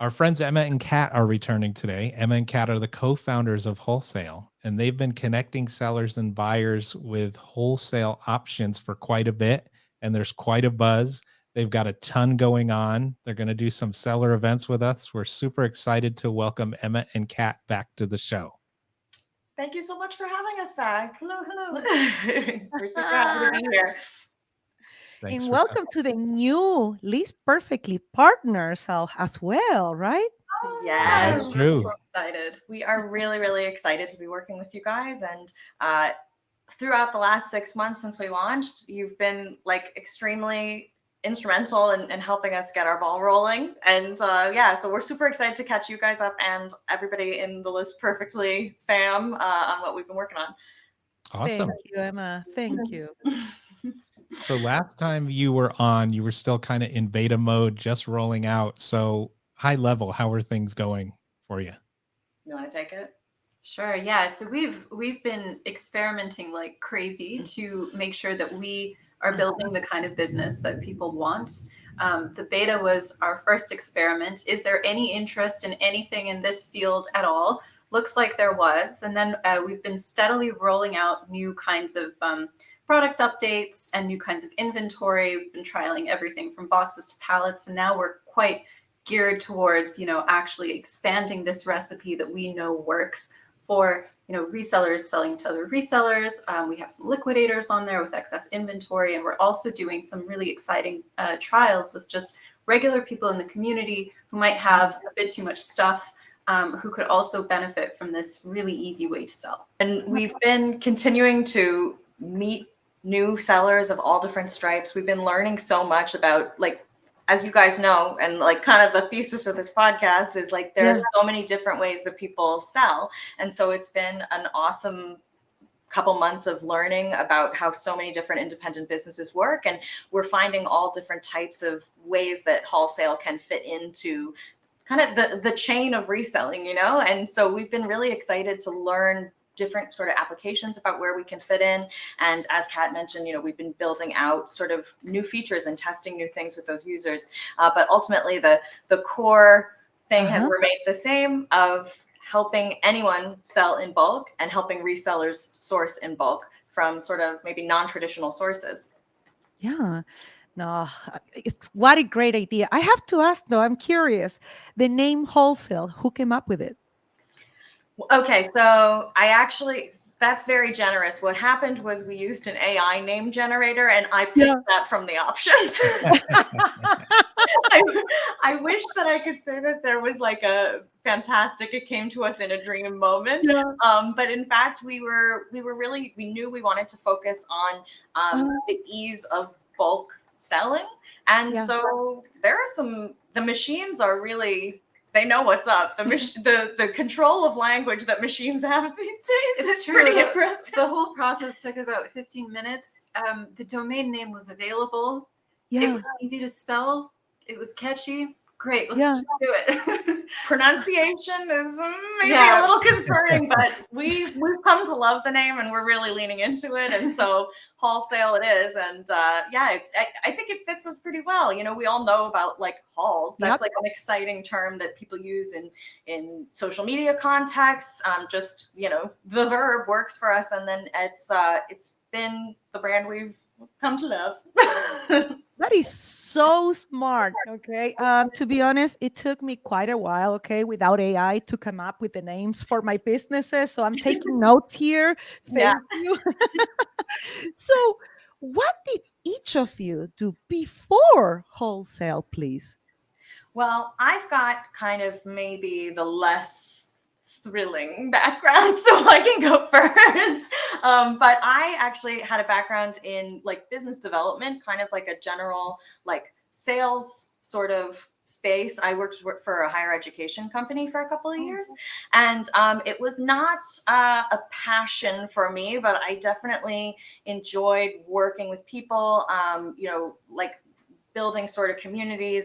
Our friends Emma and Kat are returning today. Emma and Kat are the co-founders of Wholesale, and they've been connecting sellers and buyers with wholesale options for quite a bit, and there's quite a buzz. They've got a ton going on. They're going to do some seller events with us. We're super excited to welcome Emma and Kat back to the show. Thank you so much for having us back. Hello, hello. We're super happy to be here. Thanks And for coming. welcome to the new List Perfectly partners as well, right? That's Yes. We're true. so excited. We are really, really excited to be working with you guys. And throughout the last 6 months since we launched, you've been like extremely instrumental in helping us get our ball rolling. And yeah, so we're super excited to catch you guys up and everybody in the List Perfectly fam on what we've been working on. Awesome. Thank you, Emma. Thank you. So last time you were on, you were still kind of in beta mode, just rolling out. So high level, how are things going for you? You want to take it? Sure, yeah. So we've been experimenting like crazy to make sure that we are building the kind of business that people want. The beta was our first experiment. Is there any interest in anything in this field at all? Looks like there was. And then we've been steadily rolling out new kinds of product updates and new kinds of inventory. We've been trialing everything from boxes to pallets, and now we're quite geared towards, actually expanding this recipe that we know works for, resellers selling to other resellers. We have some liquidators on there with excess inventory, and we're also doing some really exciting trials with just regular people in the community who might have a bit too much stuff, who could also benefit from this really easy way to sell. And we've been continuing to meet new sellers of all different stripes. We've been learning so much about, like, as you guys know, and like kind of the thesis of this podcast is like there are so many different ways that people sell. And so it's been an awesome couple months of learning about how so many different independent businesses work. And we're finding all different types of ways that wholesale can fit into kind of the chain of reselling, And so we've been really excited to learn different sort of applications about where we can fit in. And as Kat mentioned, we've been building out sort of new features and testing new things with those users. But ultimately, the core thing has remained the same of helping anyone sell in bulk and helping resellers source in bulk from sort of maybe non-traditional sources. Yeah. No, what a great idea. I have to ask though, I'm curious. The name Wholesale, who came up with it? Okay, so that's very generous. What happened was we used an AI name generator and I picked that from the options. I wish that I could say that there was like a fantastic, it came to us in a dream moment. But in fact, we knew we wanted to focus on the ease of bulk selling. And so the machines are really, they know what's up. The control of language that machines have these days is pretty impressive. The whole process took about 15 minutes. The domain name was available. It was easy to spell. It was catchy. Great, let's just do it. Pronunciation is maybe a little concerning, but we've come to love the name and we're really leaning into it. And so Wholesale it is. And I think it fits us pretty well. We all know about like hauls. That's like an exciting term that people use in social media contexts. Just, the verb works for us. And then it's been the brand we've come to love. That is so smart. Okay. To be honest, it took me quite a while, okay, without AI to come up with the names for my businesses. So I'm taking notes here. Thank you. So, what did each of you do before Wholesale, please? Well, I've got kind of maybe the less thrilling background, so I can go first. But I actually had a background in like business development, kind of like a general like sales sort of space. I worked for a higher education company for a couple of years, and it was not a passion for me, but I definitely enjoyed working with people. Like building sort of communities.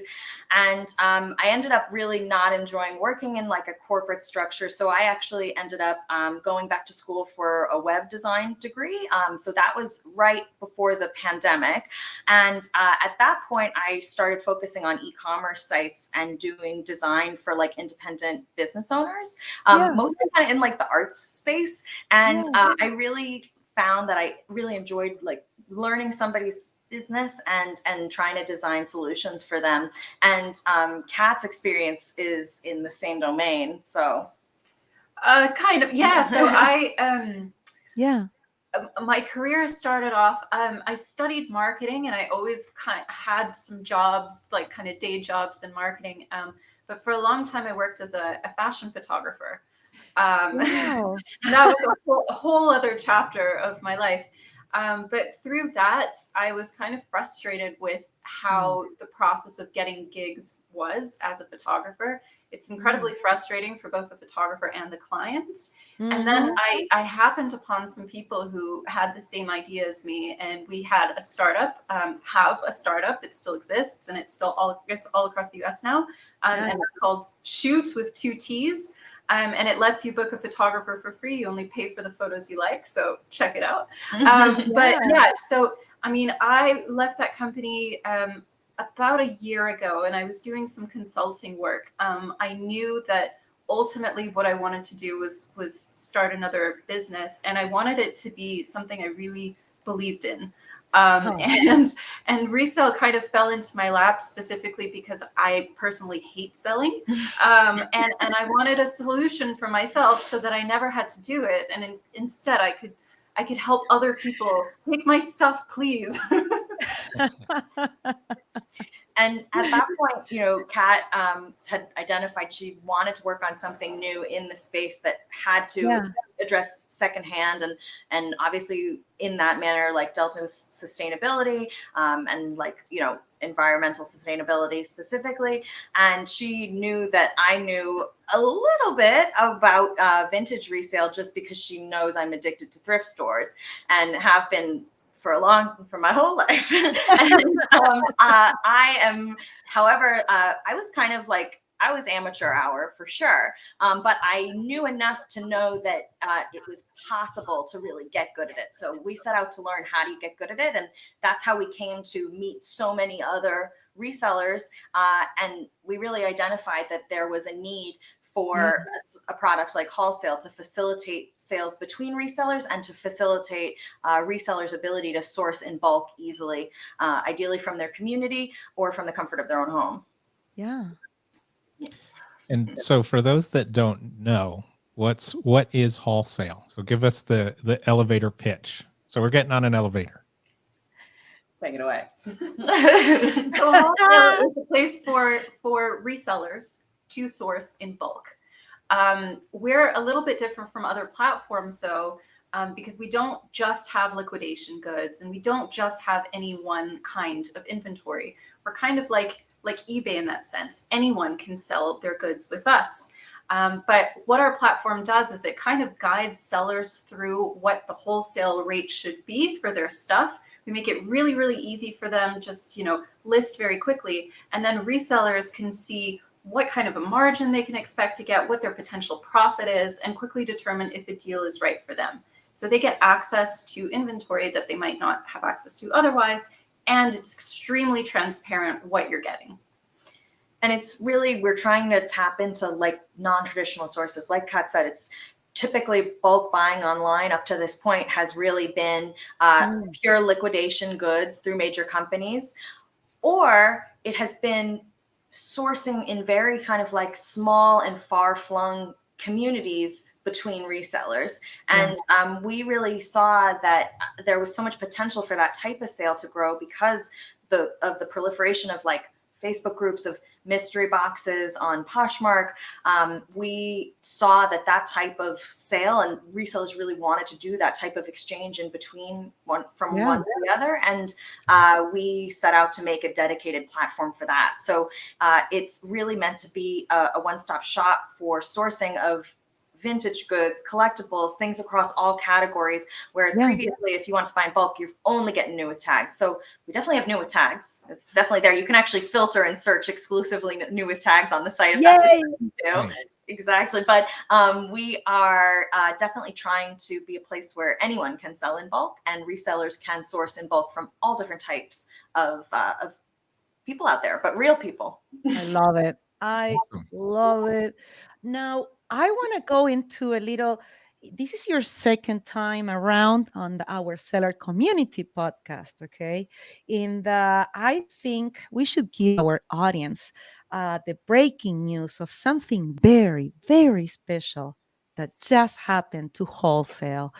And I ended up really not enjoying working in like a corporate structure. So I actually ended up going back to school for a web design degree. So that was right before the pandemic. And at that point, I started focusing on e-commerce sites and doing design for like independent business owners, mostly kind of in like the arts space. And I really found that I really enjoyed like learning somebody's business and trying to design solutions for them. And Kat's experience is in the same domain. So kind of, yeah. So I Yeah. my career started off, I studied marketing, and I always kind of had some jobs, like kind of day jobs in marketing. But for a long time, I worked as a fashion photographer. Wow. And that was a whole other chapter of my life. But through that, I was kind of frustrated with how the process of getting gigs was as a photographer. It's incredibly frustrating for both the photographer and the client. And then I happened upon some people who had the same idea as me, and we had a startup, have a startup. It still exists, and it's all across the US now. And it's called Shoot with 2 T's. And it lets you book a photographer for free. You only pay for the photos you like. So check it out. But yeah, so I mean, I left that company about a year ago, and I was doing some consulting work. I knew that ultimately what I wanted to do was start another business, and I wanted it to be something I really believed in. And resale kind of fell into my lap, specifically because I personally hate selling. And I wanted a solution for myself so that I never had to do it. And instead I could help other people. Take my stuff, please. And at that point, you know, Kat had identified she wanted to work on something new in the space that had to address secondhand, and obviously in that manner, like dealt with sustainability and like, you know, environmental sustainability specifically. And she knew that I knew a little bit about vintage resale just because she knows I'm addicted to thrift stores and have been for my whole life. And I am, however, I was kind of like, I was amateur hour for sure. But I knew enough to know that it was possible to really get good at it. So we set out to learn how do you get good at it. And that's how we came to meet so many other resellers. And we really identified that there was a need for a product like Haulsale to facilitate sales between resellers and to facilitate resellers' ability to source in bulk easily, ideally from their community or from the comfort of their own home. Yeah. And so for those that don't know, what is Haulsale? So give us the elevator pitch. So we're getting on an elevator. Take it away. So Haulsale is a place for resellers to source in bulk. We're a little bit different from other platforms, though, because we don't just have liquidation goods, and we don't just have any one kind of inventory. We're kind of like eBay in that sense. Anyone can sell their goods with us. But what our platform does is it kind of guides sellers through what the wholesale rate should be for their stuff. We make it really, really easy for them, just, you know, list very quickly. And then resellers can see what kind of a margin they can expect to get, what their potential profit is, and quickly determine if a deal is right for them. So they get access to inventory that they might not have access to otherwise, and it's extremely transparent what you're getting. And it's really, we're trying to tap into like non-traditional sources. Like Kat said, it's typically bulk buying online up to this point has really been pure liquidation goods through major companies, or it has been sourcing in very kind of like small and far-flung communities between resellers. And we really saw that there was so much potential for that type of sale to grow because of the proliferation of like Facebook groups of mystery boxes on Poshmark. We saw that type of sale, and resellers really wanted to do that type of exchange in between one to the other. And we set out to make a dedicated platform for that. So it's really meant to be a one-stop shop for sourcing of vintage goods, collectibles, things across all categories. Whereas Yeah. previously, if you want to buy in bulk, you're only getting new with tags. So we definitely have new with tags. It's definitely there. You can actually filter and search exclusively new with tags on the site if that's what Yay. you want to do. Right. Exactly. But we are definitely trying to be a place where anyone can sell in bulk, and resellers can source in bulk from all different types of people out there, but real people. I love it. I Awesome. love it. Now, I want to go into a little. This is your second time around on our seller community podcast, okay? And I think we should give our audience the breaking news of something very, very special that just happened to wholesale.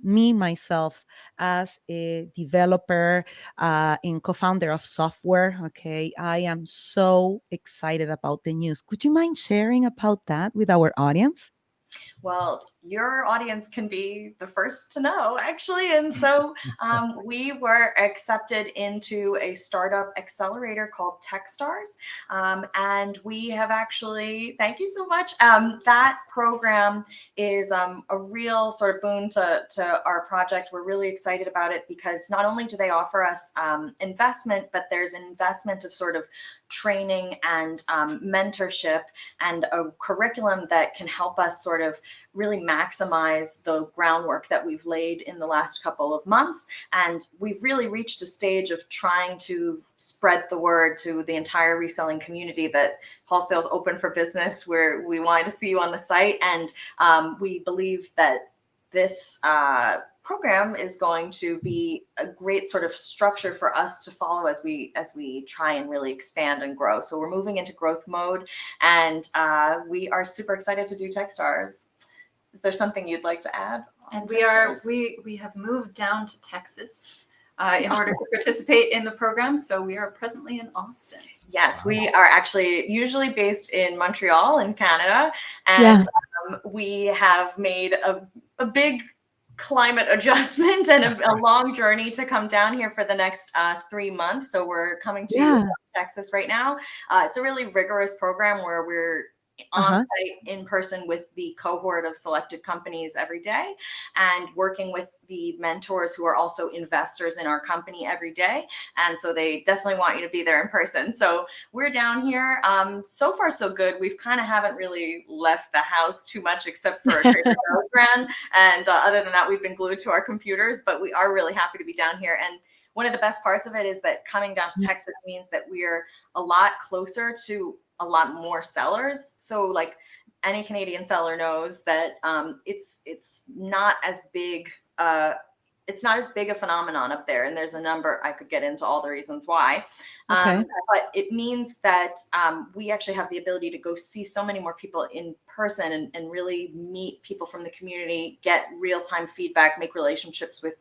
Me, myself, as a developer and co-founder of software. Okay, I am so excited about the news. Could you mind sharing about that with our audience? Well, your audience can be the first to know, actually. And so we were accepted into a startup accelerator called Techstars. And we have actually, thank you so much. That program is a real sort of boon to our project. We're really excited about it because not only do they offer us investment, but there's an investment of sort of training and mentorship and a curriculum that can help us sort of really maximize the groundwork that we've laid in the last couple of months. And we've really reached a stage of trying to spread the word to the entire reselling community that Wholesale's open for business, where we wanted to see you on the site. And we believe that this program is going to be a great sort of structure for us to follow as we try and really expand and grow. So we're moving into growth mode, and we are super excited to do Techstars. Is there something you'd like to add? And we have moved down to Texas in order to participate in the program. So we are presently in Austin. Yes, we are actually usually based in Montreal in Canada, and we have made a big climate adjustment and a long journey to come down here for the next 3 months. So we're coming to Texas right now. It's a really rigorous program where we're on site in person with the cohort of selected companies every day and working with the mentors who are also investors in our company every day. And so they definitely want you to be there in person. So we're down here. So far, so good. We've kind of haven't really left the house too much except for a Trader Joe's run. And other than that, we've been glued to our computers, but we are really happy to be down here. And one of the best parts of it is that coming down to Texas means that we're a lot closer to a lot more sellers. So like any Canadian seller knows that it's not as big. It's not as big a phenomenon up there. And there's a number, I could get into all the reasons why. But it means that we actually have the ability to go see so many more people in person and really meet people from the community, get real-time feedback, make relationships with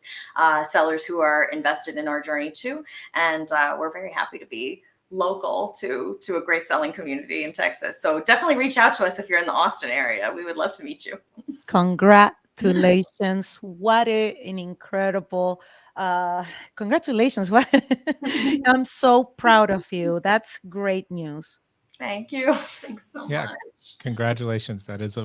sellers who are invested in our journey too. And we're very happy to be local to a great selling community in Texas. So definitely reach out to us if you're in the Austin area. We would love to meet you. Congratulations. What an incredible congratulations. I'm so proud of you. That's great news. Thank you. Thanks so Yeah, much. congratulations. That is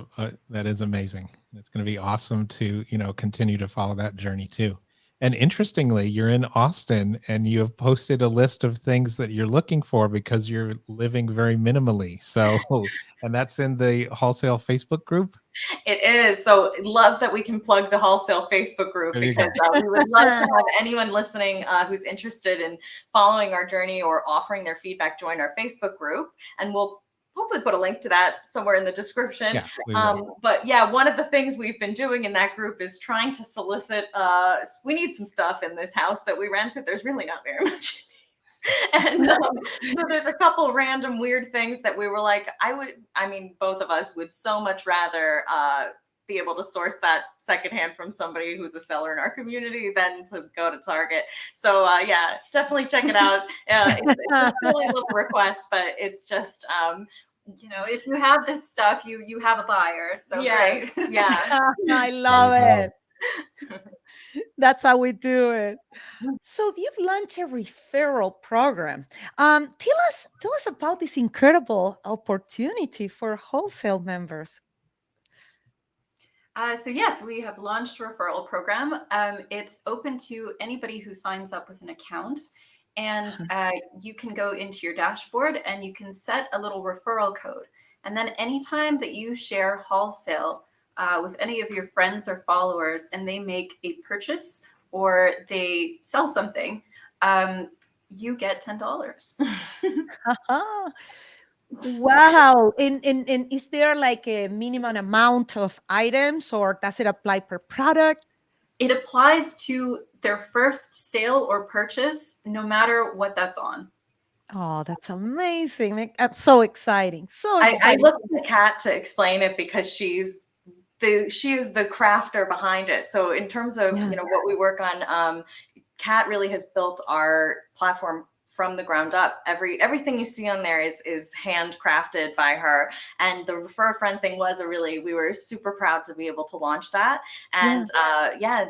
amazing. It's going to be awesome to, continue to follow that journey too. And interestingly, you're in Austin and you have posted a list of things that you're looking for because you're living very minimally. So, and that's in the Wholesale Facebook group. It is. So love that we can plug the Wholesale Facebook group There you because we would love to have anyone listening who's interested in following our journey or offering their feedback join our Facebook group. And we'll hopefully put a link to that somewhere in the description. Yeah, we will. But yeah, one of the things we've been doing in that group is trying to solicit, we need some stuff in this house that we rented. There's really not very much. And so there's a couple random weird things that we were like, both of us would so much rather be able to source that secondhand from somebody who's a seller in our community than to go to Target. So yeah, definitely check it out. It's a silly little request, but it's just if you have this stuff, you have a buyer. So yes, yeah. I love it. That's how we do it. So you've launched a referral program. Tell us about this incredible opportunity for wholesale members. So yes, we have launched a referral program. It's open to anybody who signs up with an account, and you can go into your dashboard and you can set a little referral code. And then anytime that you share Haulsale with any of your friends or followers, and they make a purchase or they sell something, you get $10. Ah, wow. And is there like a minimum amount of items, or does it apply per product? It applies to their first sale or purchase, no matter what that's on. Oh, that's amazing. So exciting. So I exciting. looked at Kat to explain it because she is the crafter behind it. So in terms of Yeah. what we work on, Kat really has built our platform from the ground up. Everything you see on there is handcrafted by her. And the refer a friend thing was we were super proud to be able to launch that. And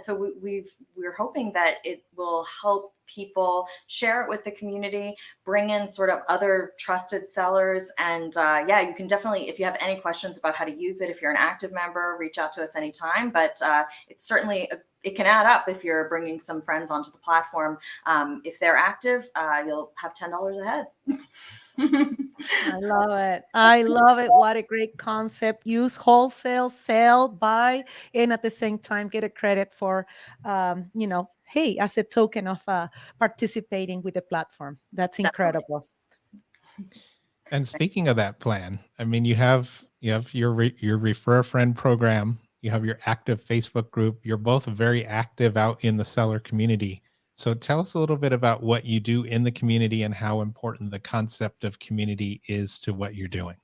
so we're hoping that it will help people share it with the community, bring in sort of other trusted sellers. And you can definitely, if you have any questions about how to use it, if you're an active member, reach out to us anytime. But it's certainly it can add up if you're bringing some friends onto the platform. If they're active, you'll have $10 ahead. I love it. I love it. What a great concept. Use wholesale, sell, buy, and at the same time get a credit for, hey, as a token of participating with the platform. That's incredible. And speaking of that plan, I mean, you have your refer a friend program, you have your active Facebook group. You're both very active out in the seller community. So tell us a little bit about what you do in the community and how important the concept of community is to what you're doing.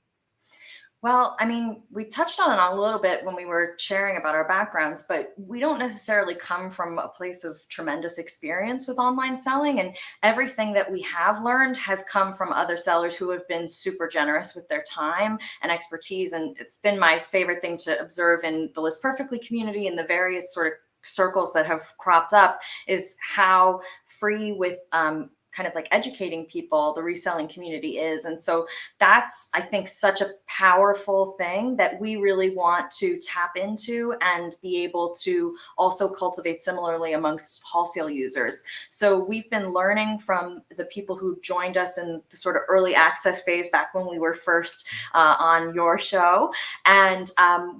Well, I mean, we touched on it a little bit when we were sharing about our backgrounds, but we don't necessarily come from a place of tremendous experience with online selling. And everything that we have learned has come from other sellers who have been super generous with their time and expertise. And it's been my favorite thing to observe in the List Perfectly community and the various sort of circles that have cropped up is how free with kind of like educating people the reselling community is. And so that's, I think, such a powerful thing that we really want to tap into and be able to also cultivate similarly amongst wholesale users. So we've been learning from the people who joined us in the sort of early access phase back when we were first on your show. And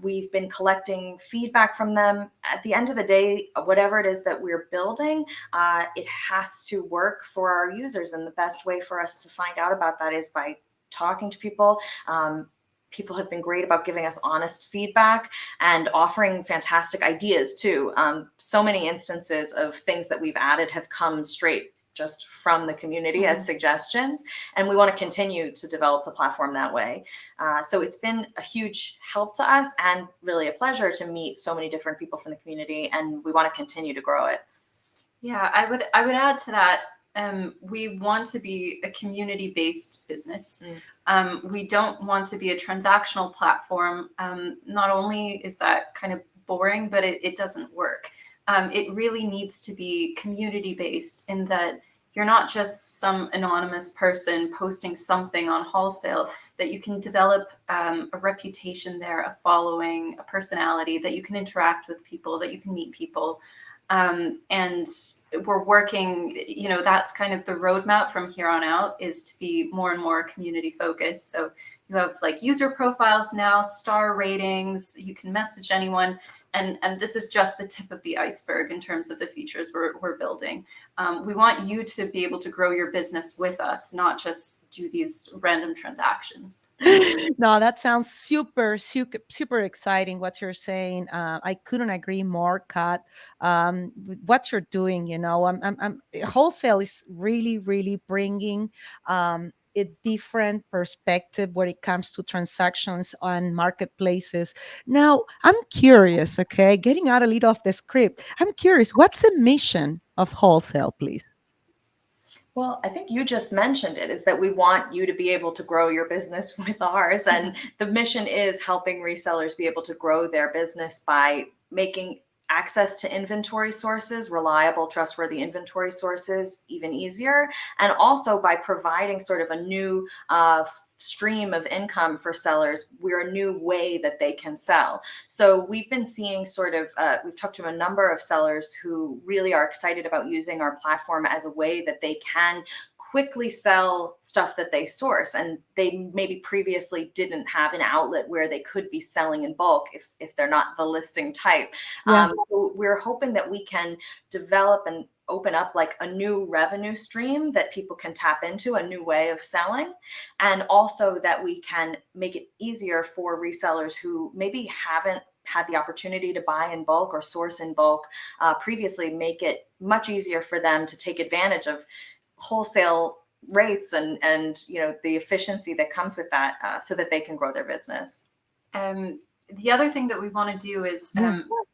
we've been collecting feedback from them. At the end of the day, whatever it is that we're building, it has to work for our users. And the best way for us to find out about that is by talking to people. People have been great about giving us honest feedback and offering fantastic ideas too. So many instances of things that we've added have come straight just from the community as suggestions. And we want to continue to develop the platform that way. So it's been a huge help to us and really a pleasure to meet so many different people from the community. And we want to continue to grow it. Yeah, I would add to that. We want to be a community-based business. We don't want to be a transactional platform. Not only is that kind of boring, but it doesn't work. It really needs to be community-based in that you're not just some anonymous person posting something on Haulsale, that you can develop a reputation there, a following, a personality, that you can interact with people, that you can meet people. And we're working, that's kind of the roadmap from here on out, is to be more and more community focused. So you have like user profiles now, star ratings, you can message anyone. And this is just the tip of the iceberg in terms of the features we're building. We want you to be able to grow your business with us, not just do these random transactions. No, that sounds super, super, super exciting what you're saying. I couldn't agree more, Kat. With what you're doing, wholesale is really, really bringing a different perspective when it comes to transactions on marketplaces. Now, I'm curious, okay, getting out a little off the script. I'm curious, what's the mission of wholesale, please? Well, I think you just mentioned it, is that we want you to be able to grow your business with ours. And the mission is helping resellers be able to grow their business by making access to inventory sources, reliable, trustworthy inventory sources, even easier. And also by providing sort of a new stream of income for sellers, we're a new way that they can sell. So we've been seeing sort of, we've talked to a number of sellers who really are excited about using our platform as a way that they can quickly sell stuff that they source, and they maybe previously didn't have an outlet where they could be selling in bulk if they're not the listing type. Yeah. So we're hoping that we can develop and open up like a new revenue stream that people can tap into, a new way of selling, and also that we can make it easier for resellers who maybe haven't had the opportunity to buy in bulk or source in bulk previously, make it much easier for them to take advantage of wholesale rates and the efficiency that comes with that, so that they can grow their business. The other thing that we want to do is,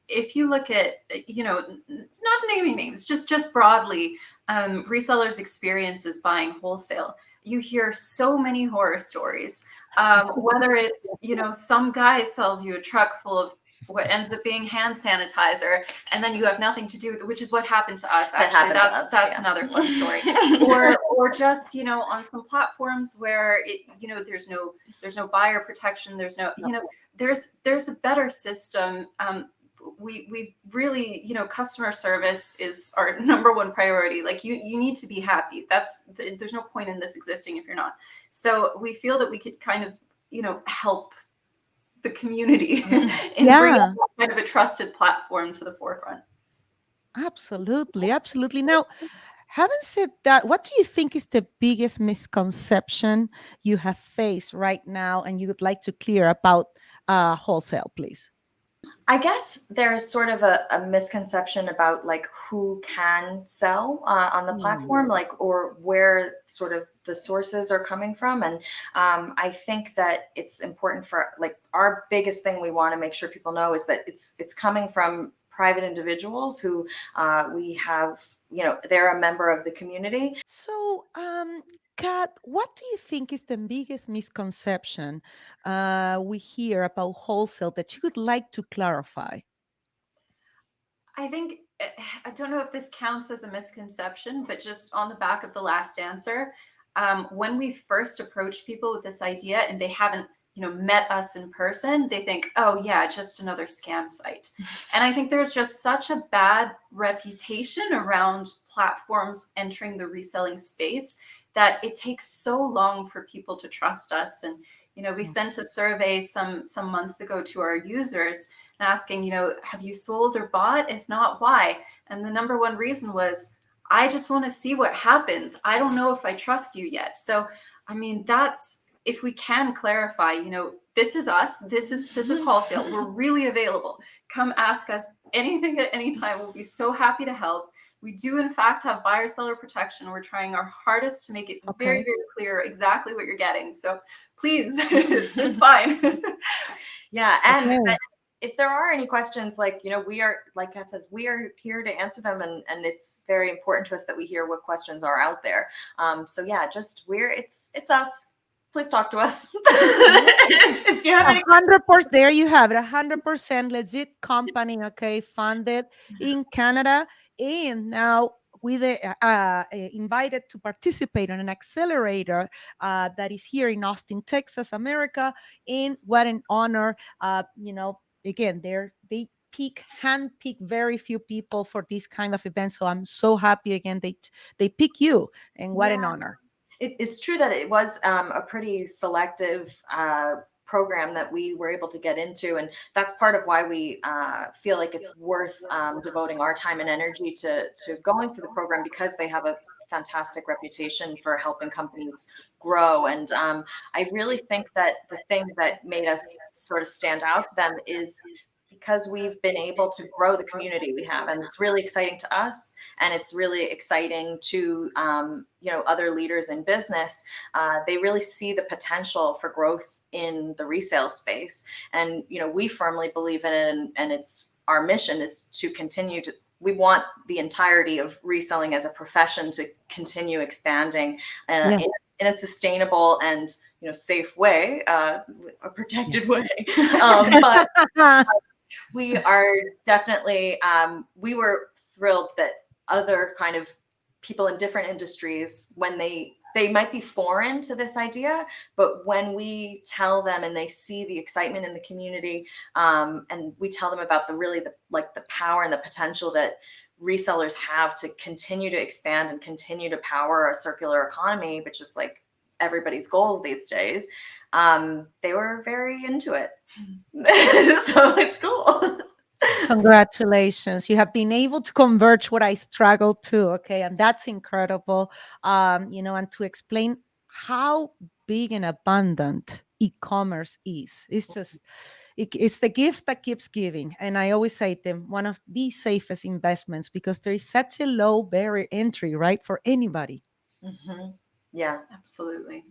if you look at, not naming names, just broadly, resellers' experiences buying wholesale, you hear so many horror stories. Whether it's, some guy sells you a truck full of what ends up being hand sanitizer, and then you have nothing to do with it, which is what happened to us. Actually, that's another fun story. or just, on some platforms where there's no buyer protection, there's no, there's a better system. We really, customer service is our number one priority. Like you need to be happy. There's no point in this existing if you're not. So we feel that we could kind of, help the community and bring kind of a trusted platform to the forefront. Absolutely. Now, having said that, what do you think is the biggest misconception you have faced right now and you would like to clear about wholesale, please? I guess there's sort of a misconception about like who can sell on the platform, like, or where sort of the sources are coming from. And I think that it's important for, like, our biggest thing we want to make sure people know is that it's coming from private individuals who we have, they're a member of the community. So, Kat, what do you think is the biggest misconception we hear about wholesale that you would like to clarify? I think, I don't know if this counts as a misconception, but just on the back of the last answer, when we first approach people with this idea and they haven't, met us in person, they think, oh yeah, just another scam site. And I think there's just such a bad reputation around platforms entering the reselling space that it takes so long for people to trust us. And, we sent a survey some months ago to our users asking, have you sold or bought? If not, why? And the number one reason was, I just want to see what happens. I don't know if I trust you yet. So, I mean, that's, if we can clarify, this is us, this is Haulsale. We're really available. Come ask us anything at any time. We'll be so happy to help. We do, in fact, have buyer seller protection. We're trying our hardest to make it very, very clear exactly what you're getting. So please, it's fine. Yeah. And if there are any questions, like, we are, like Kat says, we are here to answer them. And it's very important to us that we hear what questions are out there. So yeah, just it's us. Please talk to us. If you have any 100%, there you have it. 100% legit company, okay, funded in Canada, and now we invited to participate in an accelerator that is here in Austin, Texas, America. And what an honor! Again, they handpick very few people for this kind of event. So I'm so happy again they pick you, and what an honor. It's true that it was a pretty selective program that we were able to get into, and that's part of why we feel like it's worth devoting our time and energy to going through the program, because they have a fantastic reputation for helping companies grow. And I really think that the thing that made us sort of stand out to them is because we've been able to grow the community we have, and it's really exciting to us, and it's really exciting to other leaders in business. They really see the potential for growth in the resale space, and we firmly believe in it, and it's our mission is to continue to. We want the entirety of reselling as a profession to continue expanding in a sustainable and safe way, a protected way, but. We are definitely, we were thrilled that other kind of people in different industries, when they might be foreign to this idea, but when we tell them and they see the excitement in the community, and we tell them about the power and the potential that resellers have to continue to expand and continue to power a circular economy, which is like everybody's goal these days, they were very into it. So it's cool. Congratulations. You have been able to converge what I struggled to. Okay. And that's incredible. And to explain how big and abundant e-commerce is. It's the gift that keeps giving. And I always say to them, one of the safest investments, because there is such a low barrier entry, right? For anybody. Mm-hmm. Yeah. Absolutely.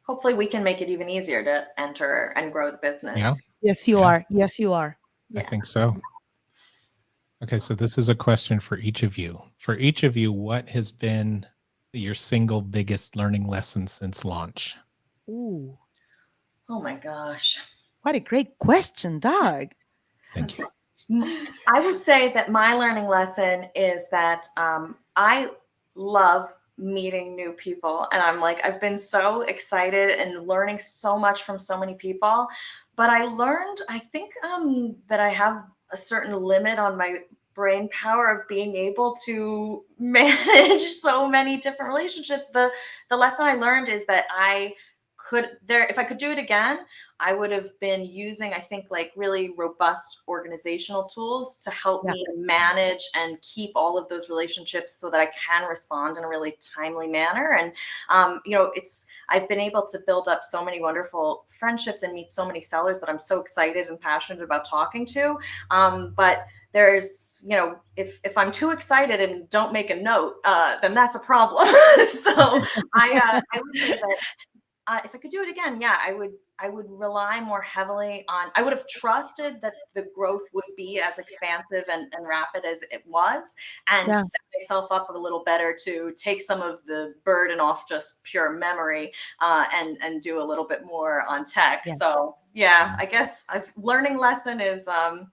Hopefully we can make it even easier to enter and grow the business. Yeah. Yes, you Yeah. are. Yes, you are. I think so. Okay, so this is a question for each of you. For each of you, what has been your single biggest learning lesson since launch? Ooh, Oh my gosh. what a great question, Doug. Thank you. I would say that my learning lesson is that I love meeting new people. And I've been so excited and learning so much from so many people. But I learned, I think that I have a certain limit on my brain power of being able to manage so many different relationships. The lesson I learned is that if I could do it again, I would have been using, I think, like really robust organizational tools to help me manage and keep all of those relationships so that I can respond in a really timely manner. And, I've been able to build up so many wonderful friendships and meet so many sellers that I'm so excited and passionate about talking to. But there's, if I'm too excited and don't make a note, then that's a problem. So I would say that if I could do it again, yeah, I would rely more heavily on, I would have trusted that the growth would be as expansive and rapid as it was, and set myself up a little better to take some of the burden off just pure memory, and do a little bit more on tech. Yeah. So yeah, I guess learning lesson is, that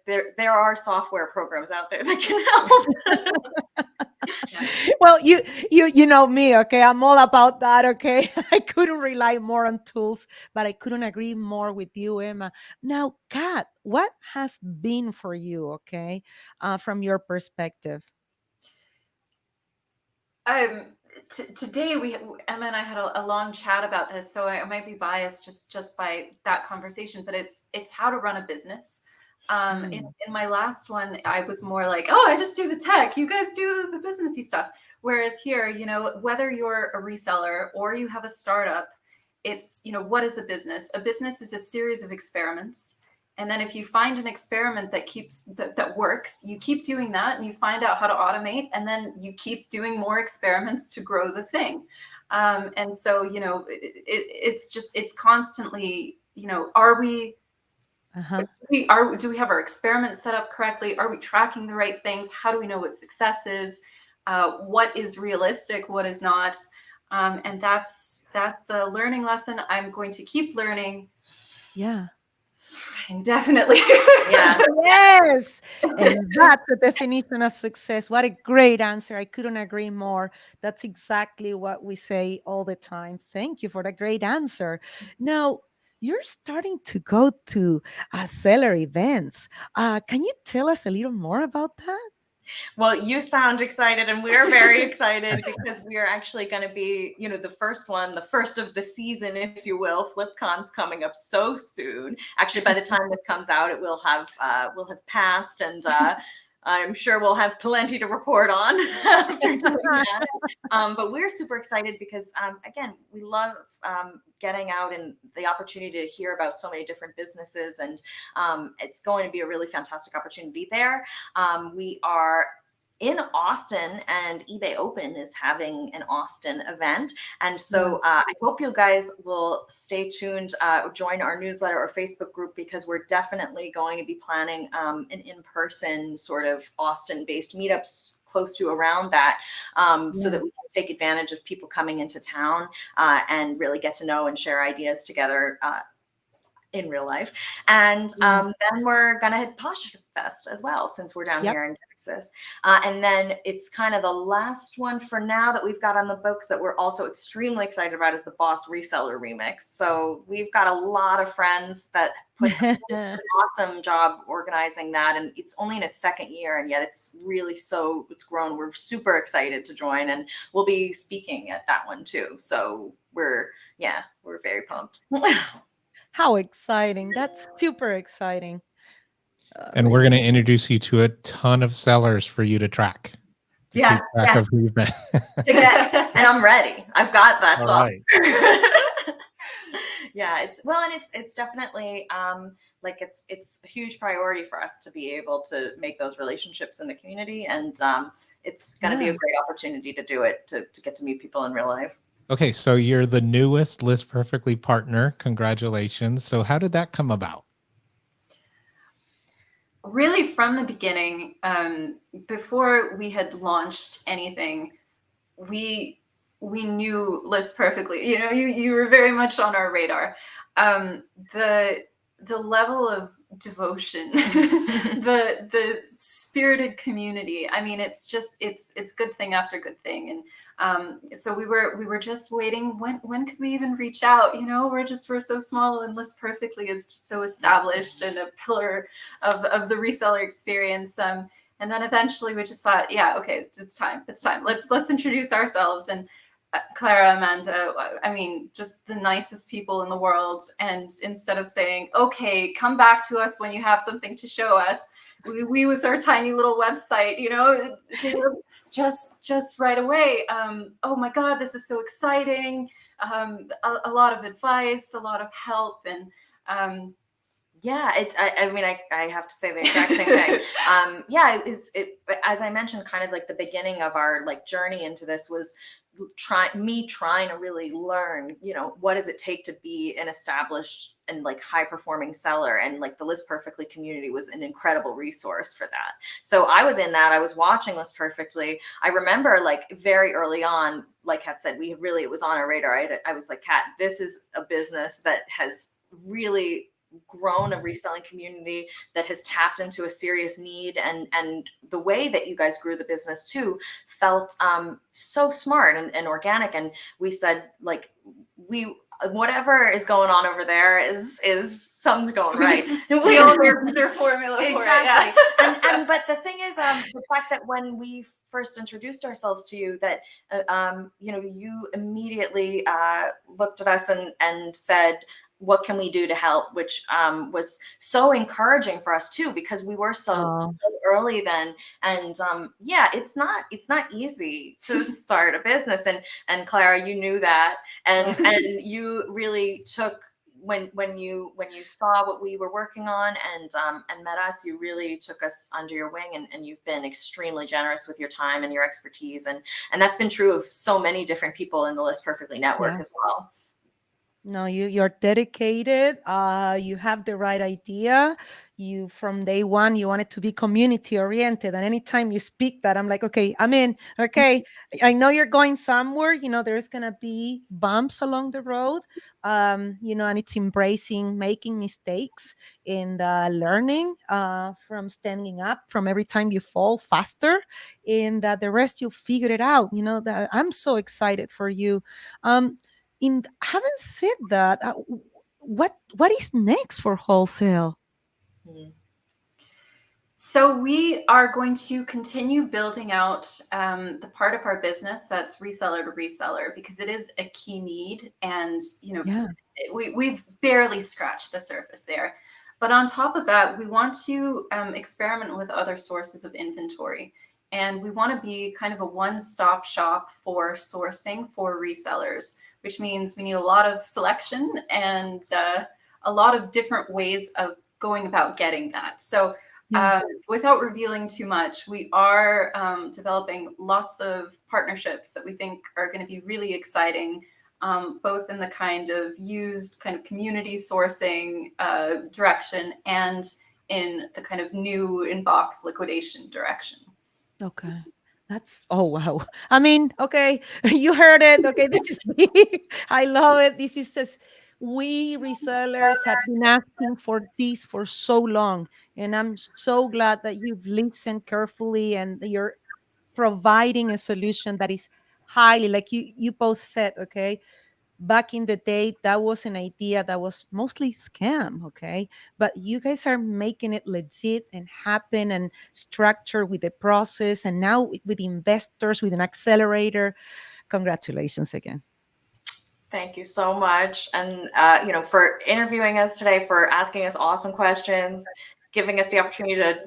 there are software programs out there that can help. Well, you know me, okay? I'm all about that, okay? I couldn't rely more on tools, but I couldn't agree more with you, Emma. Now, Kat, what has been for you, okay, from your perspective? Today Emma and I had a long chat about this, so I might be biased just by that conversation, but it's how to run a business. In my last one, I was more like, oh, I just do the tech, you guys do the businessy stuff. Whereas here, whether you're a reseller or you have a startup, it's, what is a business? A business is a series of experiments. And then if you find an experiment that works, you keep doing that and you find out how to automate, and then you keep doing more experiments to grow the thing. And so, it's constantly, do we have our experiments set up correctly? Are we tracking the right things? How do we know what success is? What is realistic? What is not? And that's a learning lesson. I'm going to keep learning. Yeah. Definitely. Yeah. Yes. And that's the definition of success. What a great answer. I couldn't agree more. That's exactly what we say all the time. Thank you for the great answer. Now, you're starting to go to seller events. Can you tell us a little more about that? Well, you sound excited, and we're very excited because we are actually going to be, the first one, the first of the season, if you will. FlipCon's coming up so soon. Actually, by the time this comes out, it will have passed, and I'm sure we'll have plenty to report on after doing that. But we're super excited because, again, we love getting out and the opportunity to hear about so many different businesses, and it's going to be a really fantastic opportunity there. We are in Austin, and eBay Open is having an Austin event. And so I hope you guys will stay tuned, join our newsletter or Facebook group, because we're definitely going to be planning an in-person sort of Austin-based meetups close to around that, so that we can take advantage of people coming into town and really get to know and share ideas together. in real life. And Yeah. then we're going to hit Posh Fest as well, since we're down Yep. here in Texas. And then it's kind of the last one for now that we've got on the books that we're also extremely excited about is the Boss Reseller Remix. So we've got a lot of friends that put an awesome job organizing that. And it's only in its second year, and yet it's really it's grown. We're super excited to join, and we'll be speaking at that one too. So we're very pumped. How exciting. That's super exciting. And we're going to introduce you to a ton of sellers for you to track. To Yes, keep track of who you've been. And I'm ready. I've got that All song. right. Yeah, it's definitely like it's a huge priority for us to be able to make those relationships in the community, and it's going to be a great opportunity to do it, to get to meet people in real life. Okay, so you're the newest List Perfectly partner. Congratulations. So how did that come about? Really, from the beginning, before we had launched anything, we knew List Perfectly. You know, you were very much on our radar. The level of devotion, the spirited community. I mean, it's just it's good thing after good thing. And so we were just waiting. When could we even reach out? You know, we're so small, and List Perfectly is just so established and a pillar of the reseller experience. And then eventually we just thought, yeah, okay, it's time. Let's introduce ourselves. And Clara, Amanda, I mean, just the nicest people in the world. And instead of saying, okay, come back to us when you have something to show us, we with our tiny little website, you know, they were just right away. Oh my God, this is so exciting. A lot of advice, a lot of help. And yeah, I mean, I have to say the exact same thing. Yeah, as I mentioned, kind of like the beginning of our like journey into this was trying to really learn, you know, what does it take to be an established and like high performing seller, and like the List Perfectly community was an incredible resource for that. So I was in that, I was watching List Perfectly. I remember like very early on, like Kat said, it was on our radar. I was like, Kat, this is a business that has really grown a reselling community, that has tapped into a serious need, and the way that you guys grew the business too felt so smart and organic. And we said, like, whatever is going on over there is something's going right. Steal their formula for exactly. it, yeah. and but the thing is, the fact that when we first introduced ourselves to you, that you know, you immediately looked at us and said, what can we do to help? Which was so encouraging for us too, because we were so early then. And yeah, it's not easy to start a business. And Clara, you knew that, and you really took, when you saw what we were working on and met us, you really took us under your wing, and you've been extremely generous with your time and your expertise, and that's been true of so many different people in the List Perfectly network as well. No, you're dedicated. You have the right idea. You, from day one, you want it to be community oriented. And anytime you speak that, I'm like, okay, I'm in. Okay, I know you're going somewhere. You know, there's gonna be bumps along the road. You know, and it's embracing making mistakes and learning from standing up from every time you fall faster, and the rest you'll figure it out. You know, that I'm so excited for you. Having said that, what is next for wholesale? So we are going to continue building out the part of our business that's reseller to reseller, because it is a key need, and you know, we've barely scratched the surface there. But on top of that, we want to experiment with other sources of inventory, and we want to be kind of a one-stop shop for sourcing for resellers, which means we need a lot of selection and a lot of different ways of going about getting that. So without revealing too much, we are developing lots of partnerships that we think are going to be really exciting, both in the kind of used kind of community sourcing direction and in the kind of new inbox liquidation direction. Okay. That's, oh wow. I mean, okay, you heard it. Okay, this is big. I love it. This is just, We resellers have been asking for this for so long, and I'm so glad that you've listened carefully and that you're providing a solution that is highly, like you both said, okay, back in the day that was an idea that was mostly scam, okay, but you guys are making it legit and happen and structure with the process, and now with investors, with an accelerator. Congratulations again. Thank you so much. And, for interviewing us today, for asking us awesome questions, giving us the opportunity to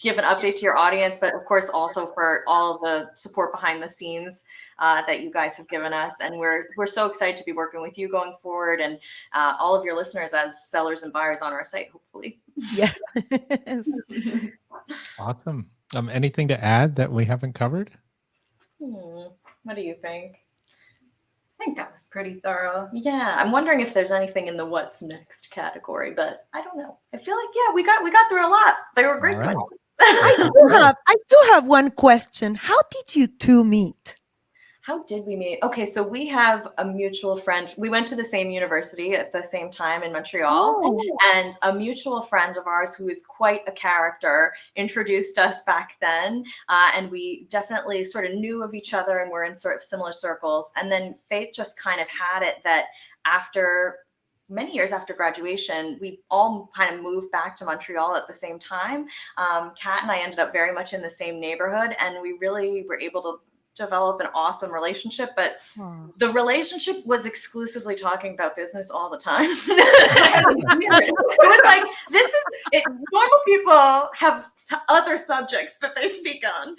give an update to your audience, but of course also for all the support behind the scenes that you guys have given us. And we're so excited to be working with you going forward, and all of your listeners as sellers and buyers on our site, hopefully. Yes. Awesome. Anything to add that we haven't covered? What do you think? I think that was pretty thorough. Yeah, I'm wondering if there's anything in the what's next category, but I don't know. I feel like, yeah, we got through a lot. They were great All right. questions. I do have one question. How did you two meet? How did we meet? Okay, so we have a mutual friend. We went to the same university at the same time in Montreal, and a mutual friend of ours who is quite a character introduced us back then, and we definitely sort of knew of each other and were in sort of similar circles. And then fate just kind of had it that after many years after graduation, we all kind of moved back to Montreal at the same time. Kat and I ended up very much in the same neighborhood, and we really were able to develop an awesome relationship, but the relationship was exclusively talking about business all the time. It was like, normal people have other subjects that they speak on.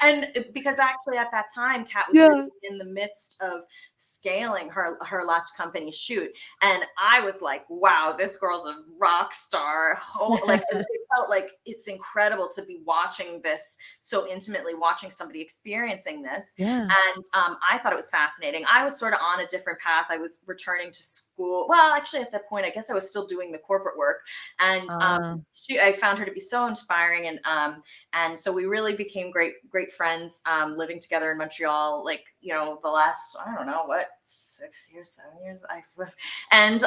And because actually at that time, Kat was really in the midst of scaling her last company, Shoot. And I was like, wow, this girl's a rock star. Like, it felt like it's incredible to be watching this so intimately, watching somebody experiencing this. Yeah. And I thought it was fascinating. I was sort of on a different path. I was returning to school. Well, actually, at that point, I guess I was still doing the corporate work. And I found her to be so inspiring. And so we really became great friends, living together in Montreal, like, the last, I don't know, 6 years, 7 years. And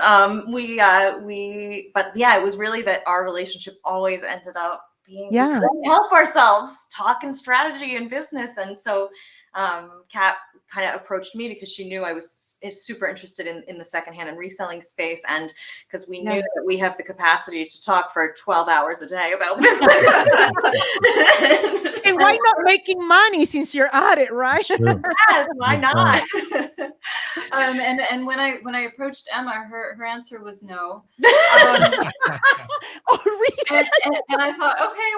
but yeah, it was really that our relationship always ended up being, we couldn't help ourselves talking strategy and business. And so Kat kind of approached me because she knew I was super interested in the secondhand and reselling space, and because we knew that we have the capacity to talk for 12 hours a day about business. And why not making money since you're at it, right? Yes, why not? And when I approached Emma, her answer was no. Oh, really? And I thought, okay,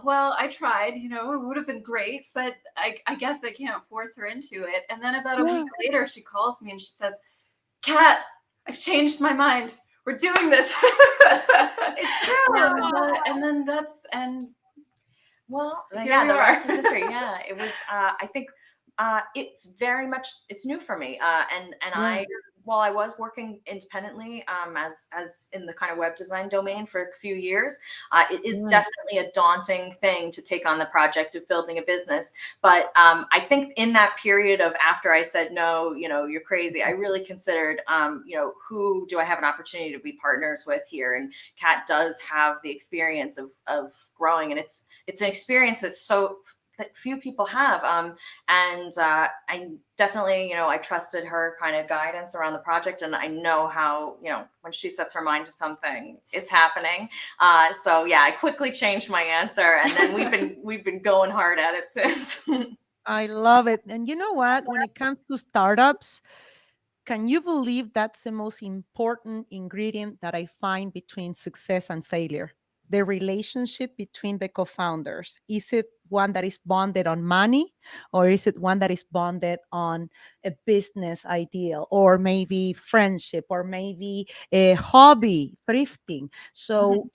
well, I tried. It would have been great, but I guess I can't force her into it. And then about a week later, she calls me and she says, "Kat, I've changed my mind. We're doing this." It's true. And then well, here yeah, we the are. rest is history. Yeah, it was. I think it's very much, it's new for me. And while I was working independently, as in the kind of web design domain for a few years, it is definitely a daunting thing to take on the project of building a business. But I think in that period of after I said no, you're crazy, I really considered, who do I have an opportunity to be partners with here? And Kat does have the experience of growing, and it's an experience that few people have. And I definitely, I trusted her kind of guidance around the project, and I know how, when she sets her mind to something, it's happening. So yeah, I quickly changed my answer, and then we've been going hard at it since. I love it. And you know what? When it comes to startups, can you believe that's the most important ingredient that I find between success and failure? The relationship between the co-founders. Is it one that is bonded on money, or is it one that is bonded on a business ideal, or maybe friendship, or maybe a hobby, thrifting? So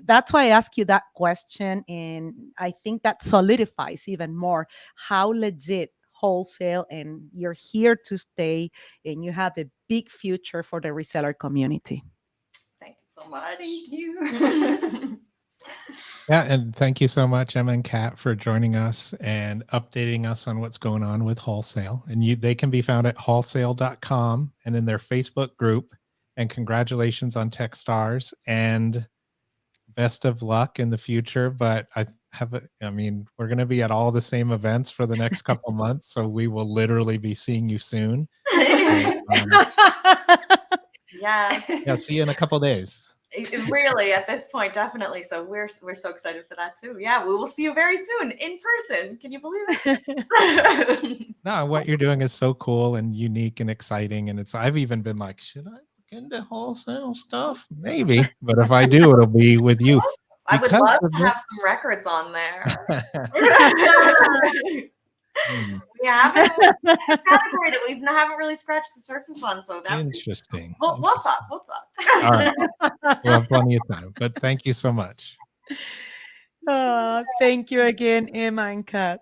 that's why I ask you that question, and I think that solidifies even more how legit wholesale, and you're here to stay, and you have a big future for the reseller community. Thank you so much. Thank you. Yeah, and thank you so much, Emma and Kat, for joining us and updating us on what's going on with Wholesale. And they can be found at wholesale.com and in their Facebook group. And congratulations on Techstars and best of luck in the future. But I mean, we're going to be at all the same events for the next couple months, so we will literally be seeing you soon. So, Yes. yeah, see you in a couple days. Really, at this point, definitely. So we're so excited for that too. Yeah, we will see you very soon in person. Can you believe it? No, what you're doing is so cool and unique and exciting. And I've even been like, should I look into wholesale stuff? Maybe. But if I do, it'll be with you. I would Because love of to have some records on there. Hmm, We haven't. It's a category that we haven't really scratched the surface on. So that interesting. we'll talk. We'll talk. All right. We'll have plenty of time. But thank you so much. Thank you again, Emma and Kat.